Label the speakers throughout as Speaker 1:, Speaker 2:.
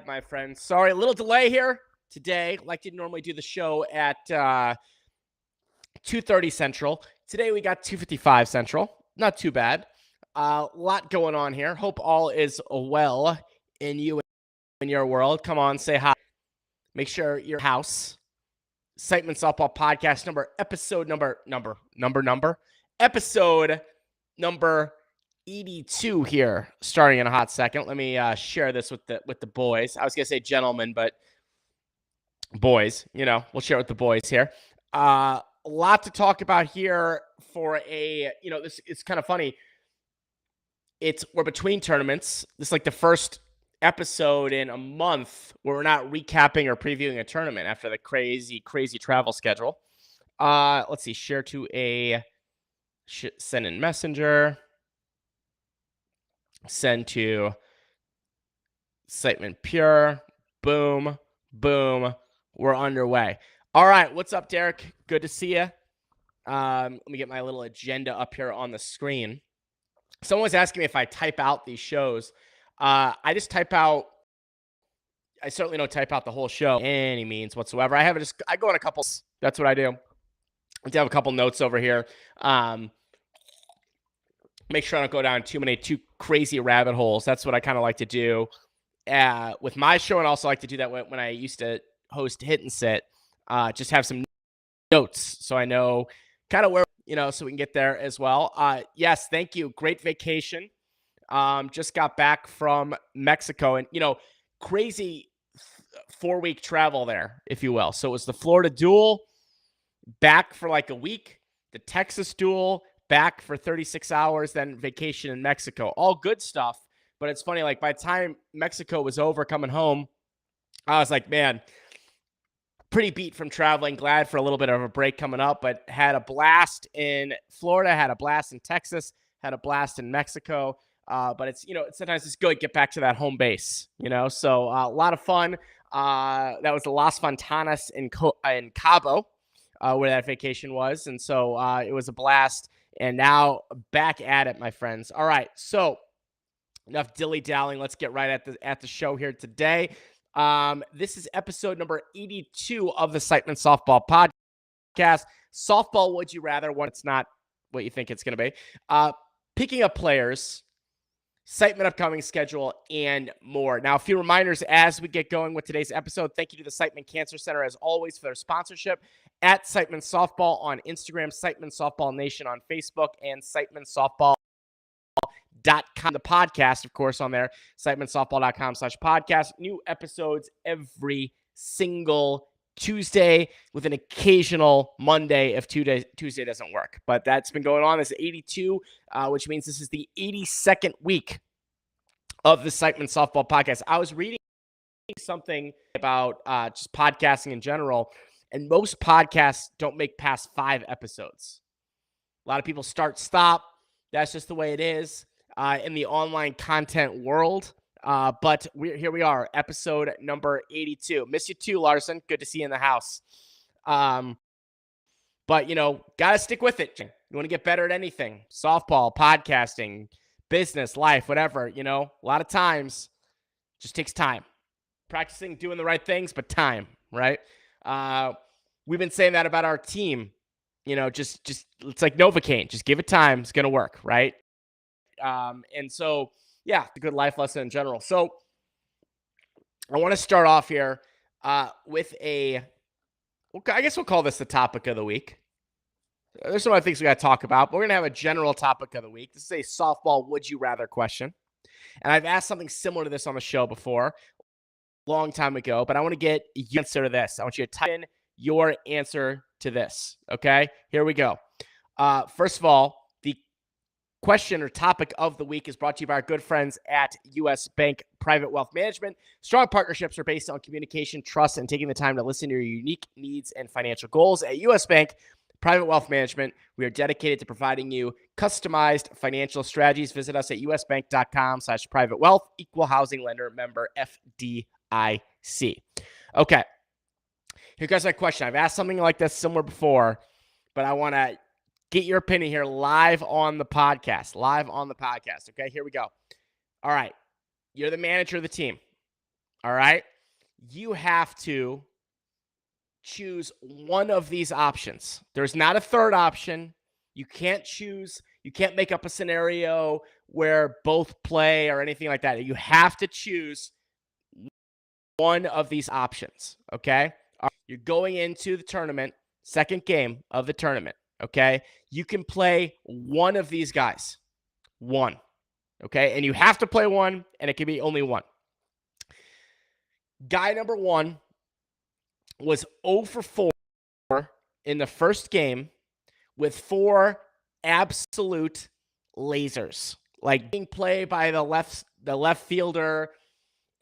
Speaker 1: My friends. Sorry, a little delay here today. Like to normally do the show at 2:30 Central. Today we got 2:55 Central. Not too bad. A lot going on here. Hope all is well in you and your world. Come on, say hi. Make sure your house. Siteman Softball Podcast episode number 82 here, starting in a hot second. Let me share this with the boys. I was gonna say gentlemen, but boys, we'll share it with the boys here. A lot to talk about here for this. It's kind of funny. We're between tournaments. This is like the first episode in a month where we're not recapping or previewing a tournament after the crazy travel schedule. Let's see. Share to send in Messenger. Send to Siteman Pure. Boom. We're underway. All right. What's up, Derek? Good to see you. Let me get my little agenda up here on the screen. Someone was asking me if I type out these shows. I just type out. I certainly don't type out the whole show any means whatsoever. I go on a couple. That's what I do. I have a couple notes over here. Make sure I don't go down too crazy rabbit holes. That's what I kind of like to do with my show, and also like to do that when I used to host Hit and Sit. Just have some notes so I know kind of where, so we can get there as well. Yes, thank you. Great vacation. Just got back from Mexico, and, crazy 4-week travel there, if you will. So it was the Florida duel, back for like a week, the Texas duel, back for 36 hours, then vacation in Mexico. All good stuff. But it's funny, like by the time Mexico was over coming home, I was like, man, pretty beat from traveling. Glad for a little bit of a break coming up, but had a blast in Florida, had a blast in Texas, had a blast in Mexico. But it's, sometimes it's good to get back to that home base, So a lot of fun. That was the Las Fontanas in Cabo, where that vacation was. And so it was a blast. And now back at it, my friends. All right, so enough dilly-dallying. Let's get right at the show here today. This is episode number 82 of the Siteman Softball Podcast. Softball, would you rather, when it's not what you think it's going to be. Picking up players, Siteman upcoming schedule, and more. Now, a few reminders as we get going with today's episode. Thank you to the Siteman Cancer Center, as always, for their sponsorship. At Siteman Softball on Instagram, Siteman Softball Nation on Facebook, and SitemanSoftball.com. The podcast, of course, on there, SitemanSoftball.com/podcast. New episodes every single Tuesday, with an occasional Monday if Tuesday doesn't work. But that's been going on. This is 82, which means this is the 82nd week of the Siteman Softball Podcast. I was reading something about just podcasting in general, and most podcasts don't make past 5 episodes. A lot of people stop. That's just the way it is in the online content world. But here we are, episode number 82. Miss you too, Larson. Good to see you in the house. But, got to stick with it. You want to get better at anything, softball, podcasting, business, life, whatever, a lot of times just takes time. Practicing, doing the right things, but time, right? We've been saying that about our team. Just it's like Novocaine. Just give it time. It's going to work, right? And so, yeah, the good life lesson in general. So I want to start off here with I guess we'll call this the topic of the week. There's some other things we got to talk about, but we're going to have a general topic of the week. This is a softball would you rather question. And I've asked something similar to this on the show before, a long time ago, but I want to get your answer to this. I want you to type in your answer to this. Okay, here we go. First of all, the question or topic of the week is brought to you by our good friends at U.S. Bank Private Wealth Management. Strong partnerships are based on communication, trust, and taking the time to listen to your unique needs and financial goals. At U.S. Bank Private Wealth Management, we are dedicated to providing you customized financial strategies. Visit us at usbank.com/privatewealth, equal housing lender, member FDIC. Okay. Here goes my question. I've asked something like this similar before, but I want to get your opinion here live on the podcast. Okay, here we go. All right. You're the manager of the team. All right. You have to choose one of these options. There's not a third option. You can't choose. You can't make up a scenario where both play or anything like that. You have to choose one of these options. Okay. You're going into the tournament, second game of the tournament. Okay. You can play one of these guys. One. Okay. And you have to play one, and it can be only one. Guy number one was 0 for 4 in the first game with 4 absolute lasers, like being played by the left fielder.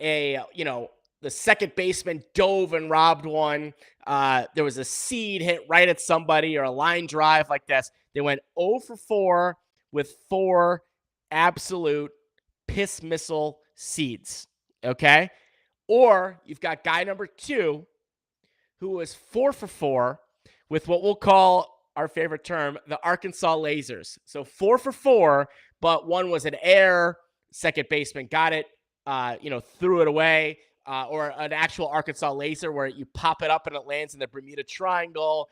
Speaker 1: The second baseman dove and robbed one. There was a seed hit right at somebody or a line drive like this. They went 0 for 4 with 4 absolute piss missile seeds. Okay. Or you've got guy number 2 who was 4 for 4 with what we'll call our favorite term, the Arkansas lasers. So 4 for 4, but one was an error. Second baseman got it, threw it away, or an actual Arkansas laser where you pop it up and it lands in the Bermuda Triangle.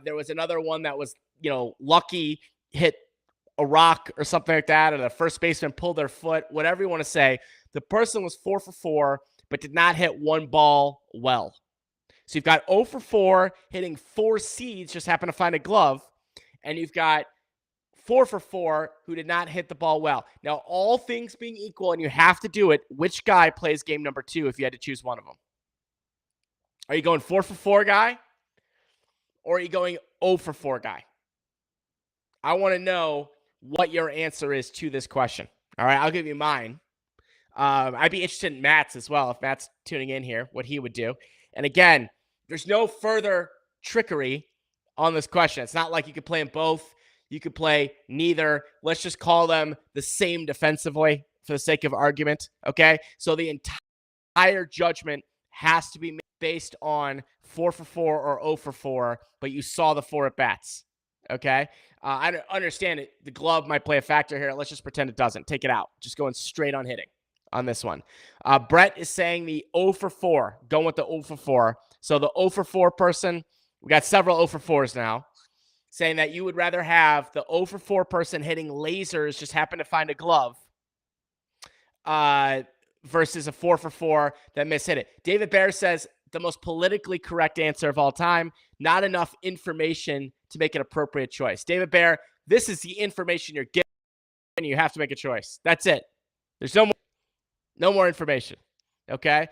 Speaker 1: There was another one that was, lucky, hit a rock or something like that, or the first baseman pulled their foot, whatever you want to say. The person was 4 for 4, but did not hit one ball well. So you've got 0 for 4, hitting 4 seeds, just happened to find a glove. And you've got 4 for 4 who did not hit the ball well. Now, all things being equal, and you have to do it, which guy plays game number 2 if you had to choose one of them? Are you going 4 for 4 guy? Or are you going 0 for 4 guy? I want to know what your answer is to this question. All right, I'll give you mine. I'd be interested in Matt's as well, if Matt's tuning in here, what he would do. And again, there's no further trickery on this question. It's not like you could play them both. You could play neither. Let's just call them the same defensively for the sake of argument, okay? So the entire judgment has to be made based on 4 for 4 or 0 for 4, but you saw the 4 at-bats, okay? I understand it. The glove might play a factor here. Let's just pretend it doesn't. Take it out. Just going straight on hitting on this one. Brett is saying the 0 for 4, going with the 0 for 4. So the 0 for 4 person, we got several 0 for 4s now, saying that you would rather have the 0 for 4 person hitting lasers, just happen to find a glove, versus a 4 for 4 that mishit it. David Bear says the most politically correct answer of all time, not enough information to make an appropriate choice. David Bear, this is the information you're given, and you have to make a choice. That's it. There's no more information. Okay.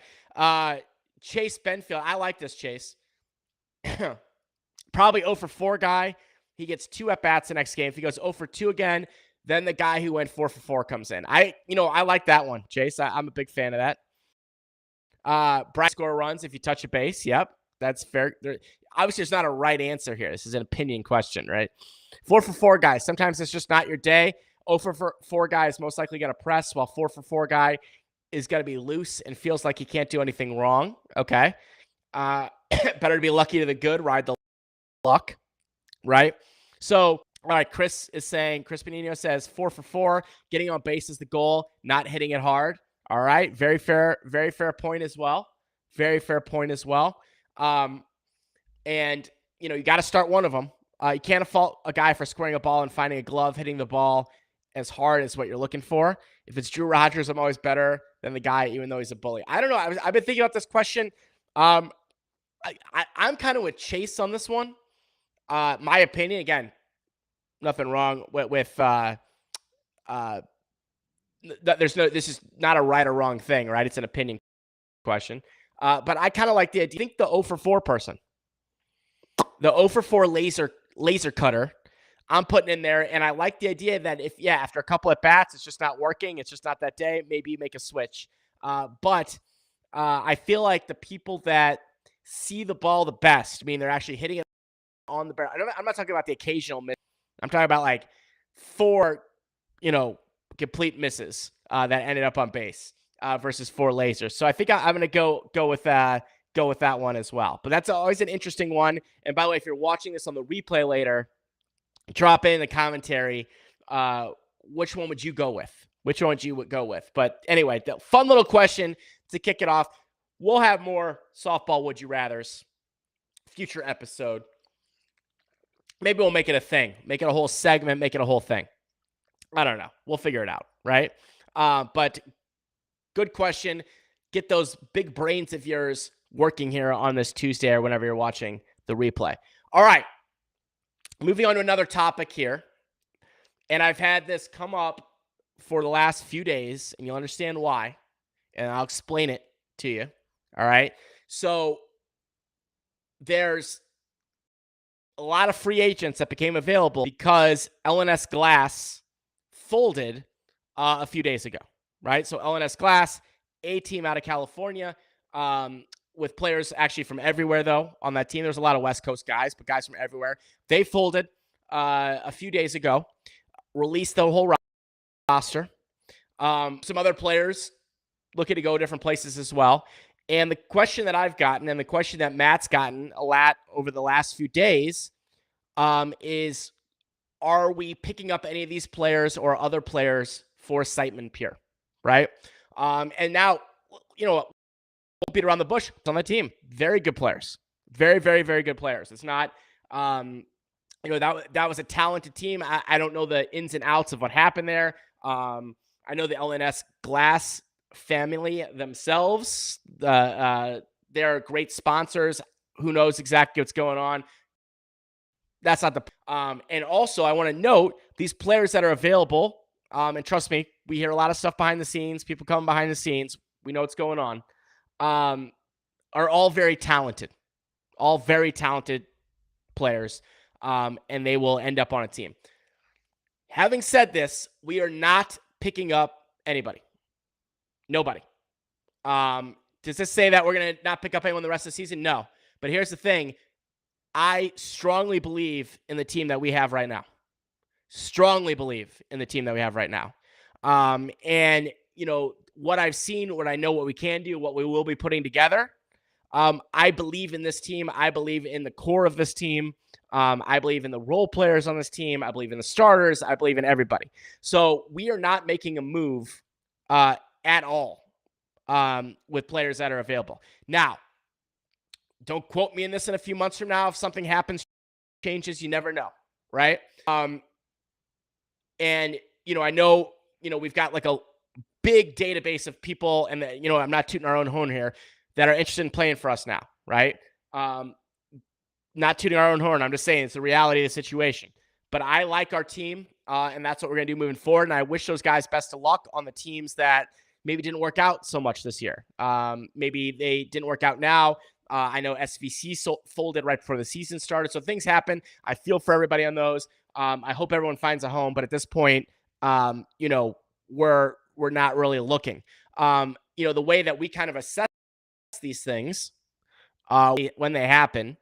Speaker 1: Chase Benfield. I like this, Chase. Probably 0 for 4 guy. He gets 2 at-bats the next game. If he goes 0 for 2 again, then the guy who went 4 for 4 comes in. I like that one, Chase. I'm a big fan of that. Brian score runs if you touch a base. Yep. That's fair. Obviously, there's not a right answer here. This is an opinion question, right? 4 for 4 guys. Sometimes it's just not your day. 0 for 4 guy is most likely going to press, while 4 for 4 guy is going to be loose and feels like he can't do anything wrong. Okay. Better to be lucky to the good, ride the luck, right? So, all right, Chris Benino says 4 for 4, getting on base is the goal, not hitting it hard. All right, very fair point as well. Very fair point as well. And, you got to start one of them. You can't fault a guy for squaring a ball and finding a glove, hitting the ball as hard as what you're looking for. If it's Drew Rogers, I'm always better than the guy, even though he's a bully. I don't know. I've been thinking about this question. I'm kind of with Chase on this one. My opinion, again, nothing wrong with this is not a right or wrong thing, right? It's an opinion question. But I kind of like the idea. I think the 0 for 4 person, the 0 for 4 laser cutter, I'm putting in there. And I like the idea that after a couple at bats, it's just not working. It's just not that day. Maybe you make a switch. But I feel like the people that see the ball the best, I mean, they're actually hitting it on the barrel. I'm not talking about the occasional miss. I'm talking about like 4, complete misses that ended up on base versus 4 lasers. So I think I'm going to go with that one as well. But that's always an interesting one. And by the way, if you're watching this on the replay later, drop in the commentary. Which one would you go with? Which one would you go with? But anyway, the fun little question to kick it off. we'll have more softball would you rathers, future episode. Maybe we'll make it a thing, make it a whole segment, make it a whole thing. I don't know. We'll figure it out, right? But good question. Get those big brains of yours working here on this Tuesday or whenever you're watching the replay. All right. Moving on to another topic here. And I've had this come up for the last few days, and you'll understand why. And I'll explain it to you. All right. So there's a lot of free agents that became available because LNS Glass folded a few days ago, right? So LNS Glass, a team out of California, with players actually from everywhere, though, on that team. There's a lot of West Coast guys, but guys from everywhere. They folded a few days ago, released the whole roster. Some other players looking to go different places as well. And the question that I've gotten, and the question that Matt's gotten a lot over the last few days, is, are we picking up any of these players or other players for Siteman Pure, right? And now, won't beat around the bush. It's on the team. Very good players. Very, very, very good players. It's not, that was a talented team. I don't know the ins and outs of what happened there. I know the LNS Glass family themselves. They're great sponsors. Who knows exactly what's going on? That's not the. And also, I want to note these players that are available. And trust me, we hear a lot of stuff behind the scenes. People come behind the scenes. We know what's going on. Are all very talented. All very talented players. And they will end up on a team. Having said this, we are not picking up anybody. Nobody. Does this say that we're going to not pick up anyone the rest of the season? No. But here's the thing. I strongly believe in the team that we have right now. Strongly believe in the team that we have right now. And, what I've seen, what I know, what we can do, what we will be putting together. I believe in this team. I believe in the core of this team. I believe in the role players on this team. I believe in the starters. I believe in everybody. So we are not making a move at all with players that are available. Now, don't quote me in this in a few months from now. If something happens, changes, you never know, right? And, I know, we've got like a big database of people, and, I'm not tooting our own horn here, that are interested in playing for us now, right? Not tooting our own horn. I'm just saying it's the reality of the situation. But I like our team, and that's what we're going to do moving forward. And I wish those guys best of luck on the teams that maybe didn't work out so much this year. Maybe they didn't work out now. I know SVC folded right before the season started. So things happen. I feel for everybody on those. I hope everyone finds a home. But at this point, we're not really looking. The way that we kind of assess these things when they happen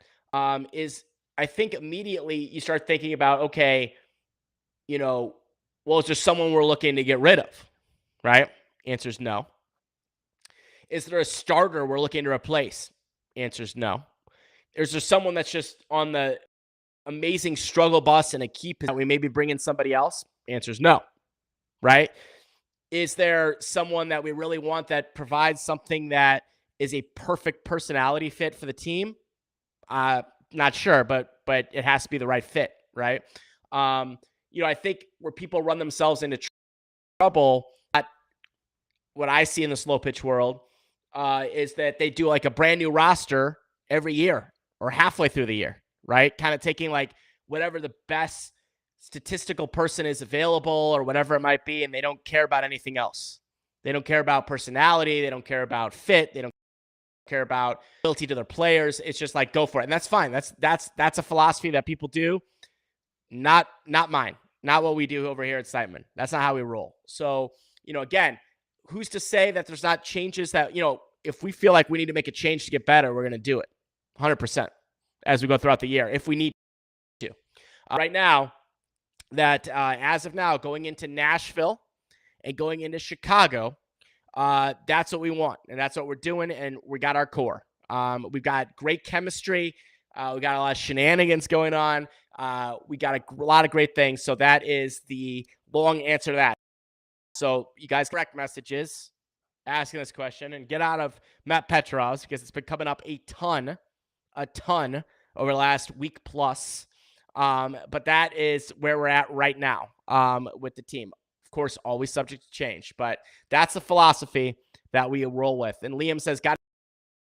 Speaker 1: is, I think immediately you start thinking about, okay, well, is there someone we're looking to get rid of, right? Answer is no. Is there a starter we're looking to replace? Answer is no. Is there someone that's just on the amazing struggle bus and a key position that we maybe bring in somebody else? Answer is no, right? Is there someone that we really want that provides something that is a perfect personality fit for the team? Not sure, but it has to be the right fit, right? I think where people run themselves into trouble, what I see in the slow pitch world, is that they do like a brand new roster every year or halfway through the year, right? Kind of taking like whatever the best statistical person is available or whatever it might be, and they don't care about anything else. They don't care about personality. They don't care about fit. They don't care about loyalty to their players. It's just like, go for it. And that's fine. That's a philosophy that people do. Not mine. Not what we do over here at Siteman. That's not how we roll. So, again, who's to say that there's not changes that, if we feel like we need to make a change to get better, we're going to do it 100% as we go throughout the year, if we need to. Right now, as of now, going into Nashville and going into Chicago, that's what we want, and that's what we're doing, and we got our core. We've got great chemistry. We got a lot of shenanigans going on. We got a lot of great things, so that is the long answer to that. So you guys, correct messages. asking this question, and get out of Matt Petrov's because it's been coming up a ton over the last week plus. But that is where we're at right now with the team. Of course, always subject to change, but that's the philosophy that we roll with. And Liam says, got to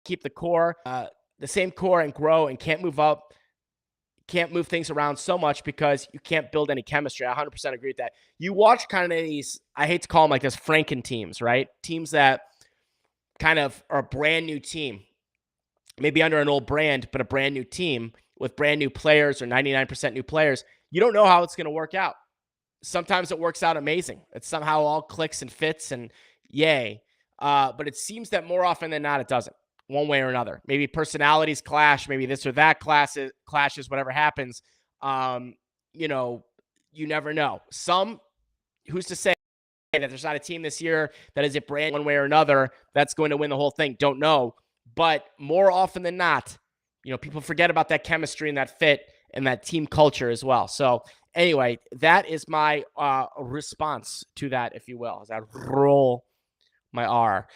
Speaker 1: keep the core, the same core, and grow, and can't move things around so much because you can't build any chemistry. I 100% agree with that. You watch kind of these, I hate to call them like this, Franken teams, right? Teams that kind of are a brand new team, maybe under an old brand, but a brand new team with brand new players or 99% new players. You don't know how it's going to work out. Sometimes it works out amazing. It somehow all clicks and fits and yay. But it seems that more often than not, it doesn't. One way or another. Maybe personalities clash, maybe this or that clashes, whatever happens. You never know. Who's to say that there's not a team this year that is a brand one way or another that's going to win the whole thing? Don't know. But more often than not, people forget about that chemistry and that fit and that team culture as well. So anyway, that is my response to that, if you will, as I roll my R.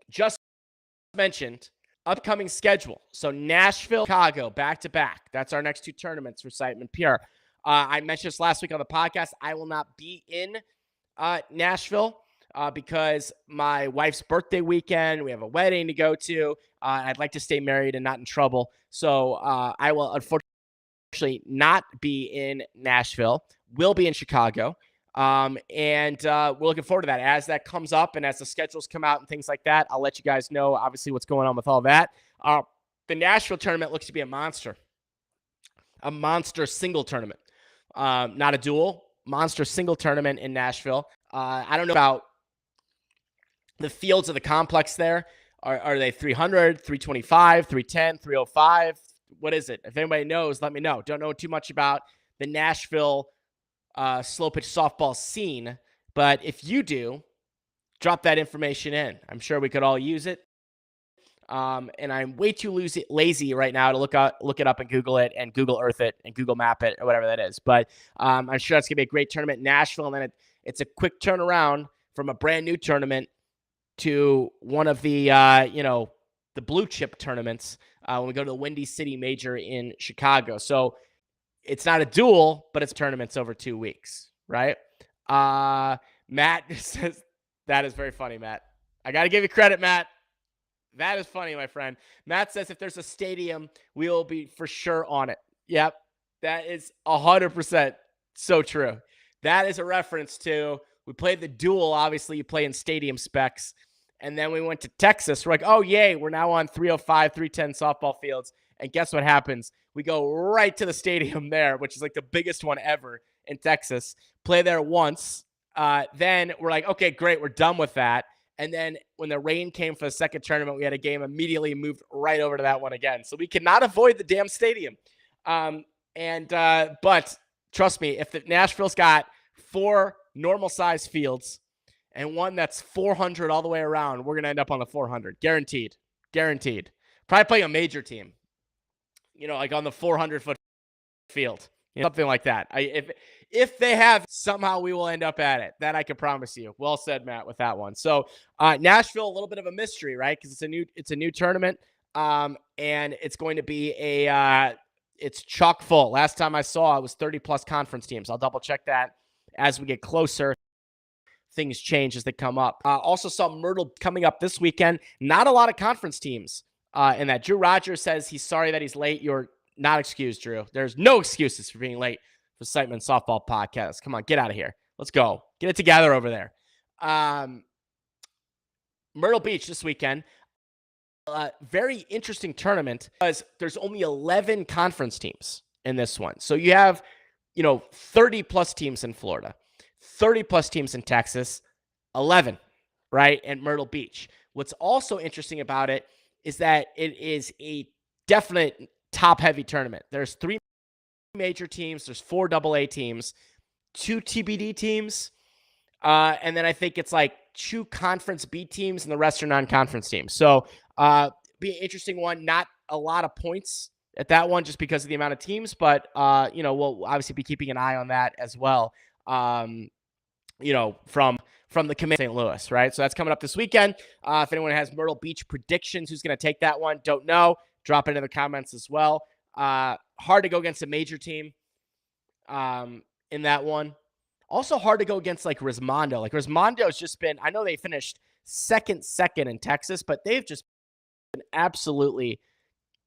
Speaker 1: Just mentioned upcoming schedule. So Nashville, Chicago, back-to-back. That's our next two tournaments for Siteman Pure. I mentioned this last week on the podcast. I will not be in Nashville because my wife's birthday weekend. We have a wedding to go to. I'd like to stay married and not in trouble. So I will unfortunately not be in Nashville. Will be in Chicago. And we're looking forward to that. As that comes up and as the schedules come out and things like that, I'll let you guys know, obviously, what's going on with all that. The Nashville tournament looks to be a monster single tournament. Not a duel, monster single tournament in Nashville. I don't know about the fields of the complex there. Are they 300, 325, 310, 305? What is it? If anybody knows, let me know. Don't know too much about the Nashville slow pitch softball scene, but if you do, drop that information in. I'm sure we could all use it. And I'm way too lazy right now to look it up and Google it and Google Earth it and Google Map it or whatever that is. But I'm sure that's gonna be a great tournament in Nashville, and then it's a quick turnaround from a brand new tournament to one of the the blue chip tournaments when we go to the Windy City Major in Chicago. So it's not a duel, but it's tournaments over 2 weeks, right? Matt says, that is very funny, Matt. I got to give you credit, Matt. That is funny, my friend. Matt says, if there's a stadium, we will be for sure on it. Yep, that is 100% so true. That is a reference to, we played the duel. Obviously, you play in stadium specs. And then we went to Texas. We're like, oh, yay, we're now on 305, 310 softball fields. And guess what happens? We go right to the stadium there, which is like the biggest one ever in Texas. Play there once. Then we're like, okay, great. We're done with that. And then when the rain came for the second tournament, we had a game immediately moved right over to that one again. So we cannot avoid the damn stadium. But trust me, if Nashville's got 4 normal size fields and one that's 400 all the way around, we're going to end up on the 400. Guaranteed. Probably playing a major team, like on the 400-foot field, something like that. If they have, somehow we will end up at it. That I can promise you. Well said, Matt, with that one. So Nashville, a little bit of a mystery, right? Because it's a new tournament, and it's going to be it's chock full. Last time I saw it was 30+ conference teams. I'll double check that as we get closer. Things change as they come up. Also saw Myrtle coming up this weekend. Not a lot of conference teams in that. Drew Rogers says he's sorry that he's late. You're not excused, Drew. There's no excuses for being late for Siteman Softball Podcast. Come on, get out of here. Let's go. Get it together over there. Myrtle Beach this weekend. Very interesting tournament because there's only 11 conference teams in this one. So you have, 30+ teams in Florida, 30+ teams in Texas, 11, right, at Myrtle Beach. What's also interesting about it is that it is a definite top-heavy tournament. There's 3 major teams, there's 4 AA teams, 2 TBD teams, and then I think it's like 2 Conference B teams, and the rest are non-conference teams. So be an interesting one. Not a lot of points at that one just because of the amount of teams, but we'll obviously be keeping an eye on that as well. From from the Command St. Louis, right? So that's coming up this weekend. If anyone has Myrtle Beach predictions, who's going to take that one? Don't know. Drop it in the comments as well. Hard to go against a major team in that one. Also hard to go against like Rismondo. Like Rismondo's just been, I know they finished second in Texas, but they've just been absolutely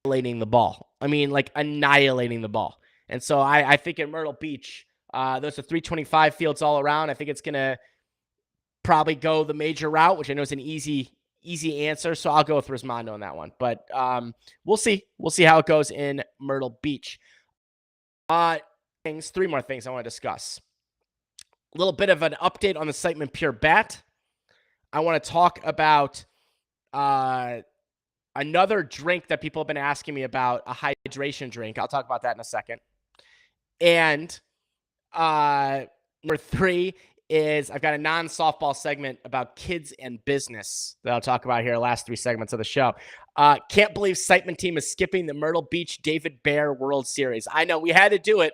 Speaker 1: annihilating the ball. I mean, like annihilating the ball. And so I think in Myrtle Beach, those are 325 fields all around. I think it's going to probably go the major route, which I know is an easy answer. So I'll go with Rismondo on that one. But we'll see. We'll see how it goes in Myrtle Beach. Three more things I want to discuss. A little bit of an update on the Siteman Pure Bat. I want to talk about another drink that people have been asking me about, a hydration drink. I'll talk about that in a second. And number 3 is I've got a non-softball segment about kids and business that I'll talk about here, last 3 segments of the show. Can't believe Siteman team is skipping the Myrtle Beach David Bear World Series. I know we had to do it.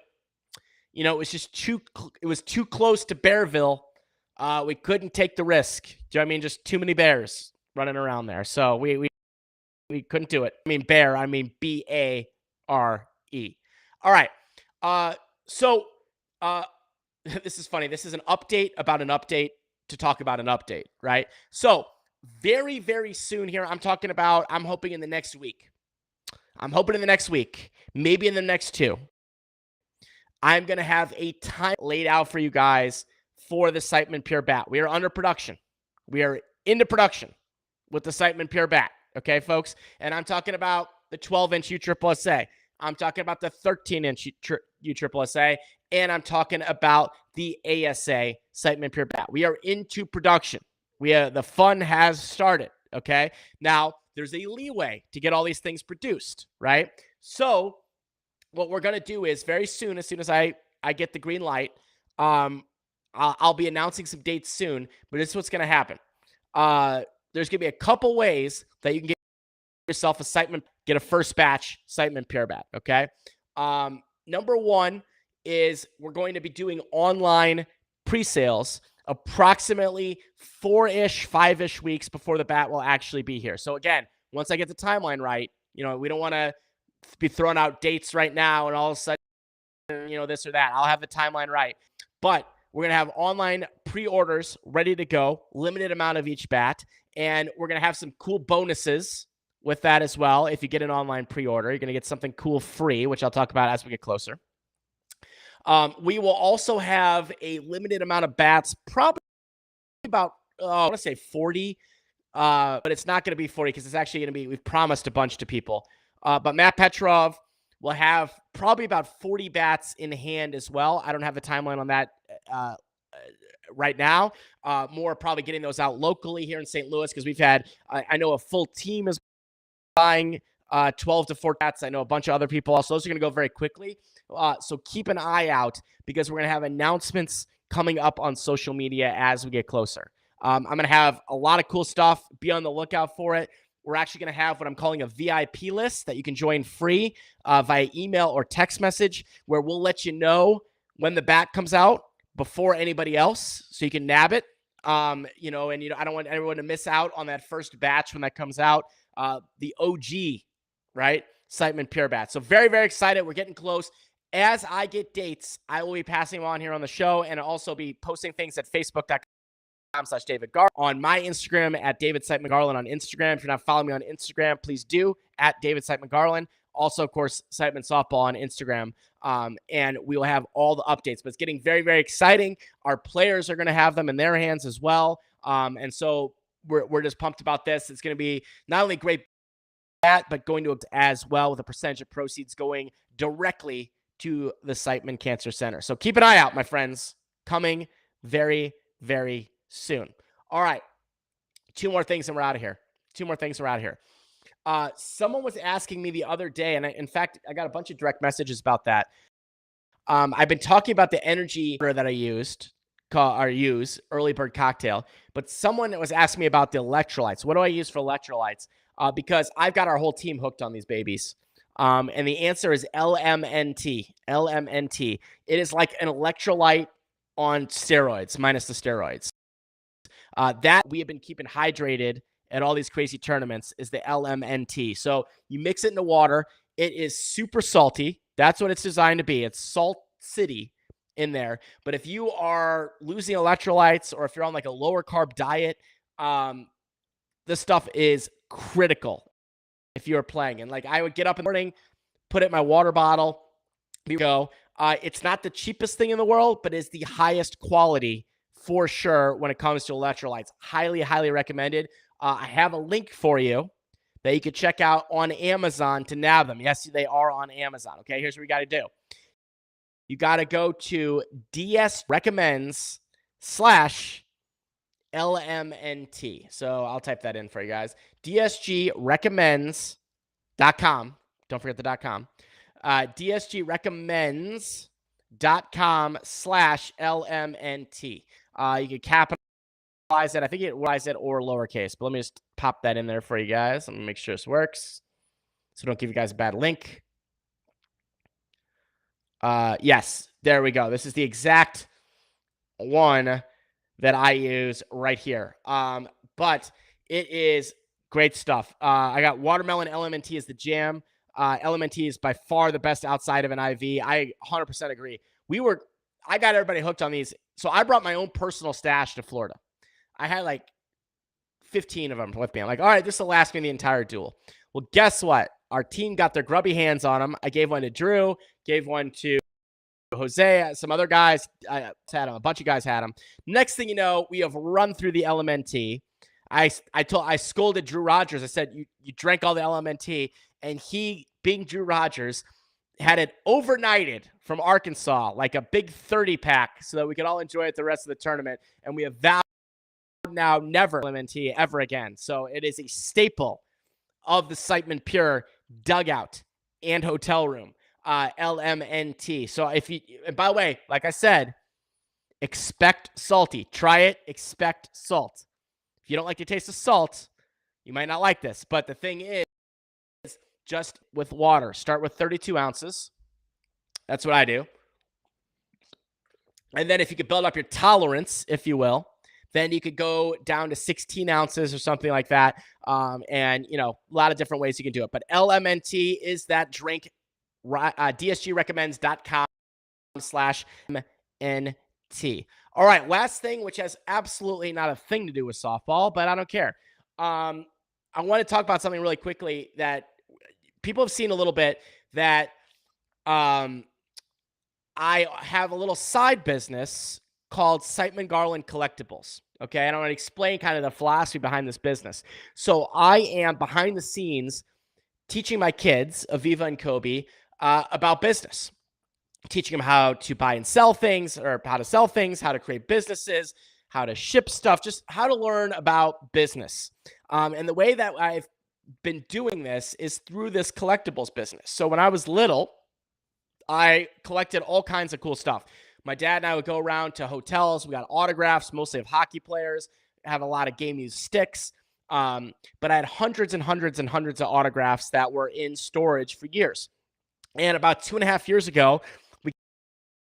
Speaker 1: You know, it was just too close to Bearville. We couldn't take the risk. Do you know what I mean? Just too many bears running around there. So we couldn't do it. I mean, bear, I mean, Bare. All right. So this is funny. This is an update about an update to talk about an update, right? So very, very soon here, I'm hoping in the next week. Maybe in the next 2. I'm going to have a time laid out for you guys for the Siteman Pure Bat. We are under production. We are into production with the Siteman Pure Bat. Okay, folks? And I'm talking about the 12-inch USSSA. I'm talking about the 13-inch USSSA. And I'm talking about the ASA Siteman Pure Bat. We are into production. The fun has started. Okay? Now, there's a leeway to get all these things produced, right? So what we're going to do is very soon, as soon as I get the green light, I'll be announcing some dates soon, but this is what's going to happen. There's going to be a couple ways that you can get yourself get a first batch Siteman Pure Bat, okay? Number 1 is we're going to be doing online pre-sales approximately 4-ish, 5-ish weeks before the bat will actually be here. So again, once I get the timeline right, we don't want to be throwing out dates right now and all of a sudden, this or that. I'll have the timeline right. But we're going to have online pre-orders ready to go, limited amount of each bat, and we're going to have some cool bonuses with that as well. If you get an online pre-order, you're going to get something cool free, which I'll talk about as we get closer. We will also have a limited amount of bats, probably about, I want to say 40, but it's not going to be 40 because it's actually going to be, we've promised a bunch to people. But Matt Petrov will have probably about 40 bats in hand as well. I don't have the timeline on that right now. More probably getting those out locally here in St. Louis because we've had, I know a full team is buying 12 to 14 bats. I know a bunch of other people also. Those are going to go very quickly. So keep an eye out because we're going to have announcements coming up on social media as we get closer. I'm going to have a lot of cool stuff. Be on the lookout for it. We're actually going to have what I'm calling a VIP list that you can join free via email or text message, where we'll let you know when the bat comes out before anybody else, so you can nab it. I don't want everyone to miss out on that first batch when that comes out. The OG, right? Siteman Pure Bat. So very, very excited. We're getting close. As I get dates, I will be passing them on here on the show, and I'll also be posting things at Facebook.com/David Garland, on my Instagram at David Siteman Garland on Instagram. If you're not following me on Instagram, please do, at David Siteman Garland. Also, of course, Siteman Softball on Instagram. And we will have all the updates. But it's getting very, very exciting. Our players are going to have them in their hands as well. And so we're just pumped about this. It's going to be not only great but going to as well, with a percentage of proceeds going directly to the Siteman Cancer Center. So keep an eye out, my friends. Coming very, very soon. All right. 2 more things and we're out of here. Someone was asking me the other day, and in fact, I got a bunch of direct messages about that. I've been talking about the energy that I use, Early Bird Cocktail, but someone was asking me about the electrolytes. What do I use for electrolytes? Because I've got our whole team hooked on these babies. And the answer is LMNT. LMNT. It is like an electrolyte on steroids, minus the steroids. that we have been keeping hydrated at all these crazy tournaments is the LMNT. So you mix it in the water. It is super salty. That's what it's designed to be. It's Salt City in there. But if you are losing electrolytes or if you're on like a lower carb diet, this stuff is critical if you're playing. And like I would get up in the morning, put it in my water bottle, go. It's not the cheapest thing in the world, but is the highest quality for sure when it comes to electrolytes. Highly, highly recommended. I have a link for you that you could check out on Amazon to nab them. Yes, they are on Amazon. Okay, here's what you got to do. You got to go to DS Recommends /LMNT. So I'll type that in for you guys. DSGrecommends.com. Don't forget the .com. DSGrecommends.com/LMNT. You can capitalize it. I think it was it or lowercase, but let me just pop that in there for you guys. Let me make sure this works so don't give you guys a bad link. Yes, there we go. This is the exact one that I use right here. But it is great stuff. I got watermelon LMNT as the jam. LMNT is by far the best outside of an IV. I 100% agree. I got everybody hooked on these. So I brought my own personal stash to Florida. I had like 15 of them with me. I'm like, all right, this will last me the entire duel. Well, guess what? Our team got their grubby hands on them. I gave one to Drew, gave one to Jose, some other guys had them. A bunch of guys had them. Next thing you know, we have run through the LMNT. I scolded Drew Rogers. I said, you drank all the LMNT, and he, being Drew Rogers, had it overnighted from Arkansas, like a big 30-pack, so that we could all enjoy it the rest of the tournament. And we have vowed now never LMNT ever again. So it is a staple of the Siteman Pure dugout and hotel room. LMNT. So if you, and by the way, like I said, expect salty. Try it, expect salt. If you don't like the taste of salt, you might not like this. But the thing is, just with water. Start with 32 ounces. That's what I do. And then if you could build up your tolerance, if you will, then you could go down to 16 ounces or something like that. And, you know, a lot of different ways you can do it. But LMNT is that drink. DSGrecommends.com/MNT. All right, last thing, which has absolutely not a thing to do with softball, but I don't care. I want to talk about something really quickly that people have seen a little bit, that I have a little side business called Siteman Garland Collectibles. Okay, and I want to explain kind of the philosophy behind this business. So I am behind the scenes teaching my kids, Aviva and Kobe, about business, teaching them how to buy and sell things, or how to sell things, how to create businesses, how to ship stuff, just how to learn about business. And the way that I've been doing this is through this collectibles business. So when I was little, I collected all kinds of cool stuff. My dad and I would go around to hotels. We got autographs, mostly of hockey players. I have a lot of game used sticks. But I had hundreds and hundreds and hundreds of autographs that were in storage for years. And about 2.5 years ago, we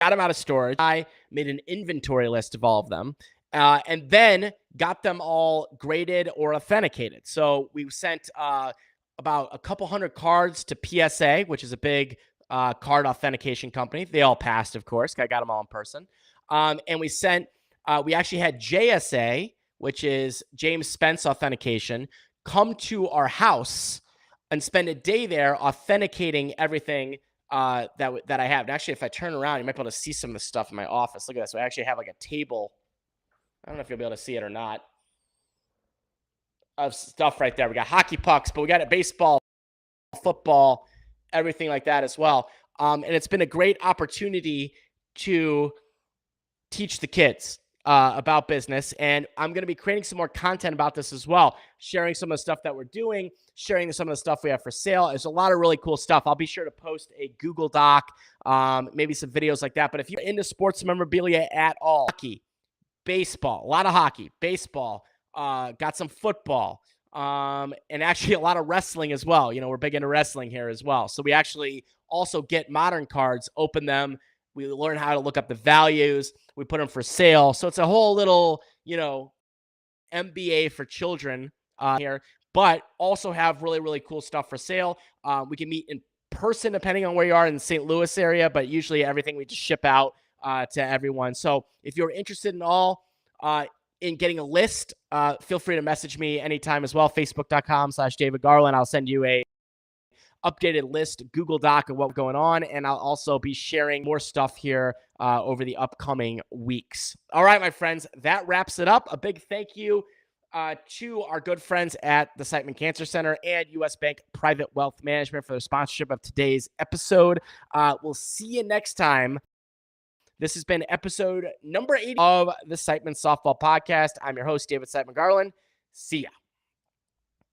Speaker 1: got them out of storage. I made an inventory list of all of them, and then got them all graded or authenticated. So we sent about a couple hundred cards to PSA, which is a big card authentication company. They all passed, of course. I got them all in person. And we actually had JSA, which is James Spence Authentication, come to our house and spend a day there authenticating everything that I have. And actually, if I turn around, you might be able to see some of the stuff in my office. Look at this. So I actually have like a table. I don't know if you'll be able to see it or not, of stuff right there. We got hockey pucks, but we got baseball, football, everything like that as well. And it's been a great opportunity to teach the kids about business. And I'm going to be creating some more content about this as well, sharing some of the stuff that we're doing, sharing some of the stuff we have for sale. There's a lot of really cool stuff. I'll be sure to post a Google Doc, maybe some videos like that. But if you're into sports memorabilia at all, hockey, baseball, a lot of hockey, baseball, got some football, and actually a lot of wrestling as well. You know, we're big into wrestling here as well. So we actually also get modern cards, open them. We learn how to look up the values. We put them for sale. So it's a whole little, you know, MBA for children here, but also have really, really cool stuff for sale. We can meet in person depending on where you are in the St. Louis area, but usually everything we just ship out to everyone. So if you're interested in getting a list, feel free to message me anytime as well. Facebook.com/David Garland. I'll send you a updated list, Google Doc of what's going on, and I'll also be sharing more stuff here over the upcoming weeks. All right, my friends, that wraps it up. A big thank you to our good friends at the Siteman Cancer Center and U.S. Bank Private Wealth Management for their sponsorship of today's episode. We'll see you next time. This has been episode number 80 of the Siteman Softball Podcast. I'm your host, David Siteman Garland. See ya.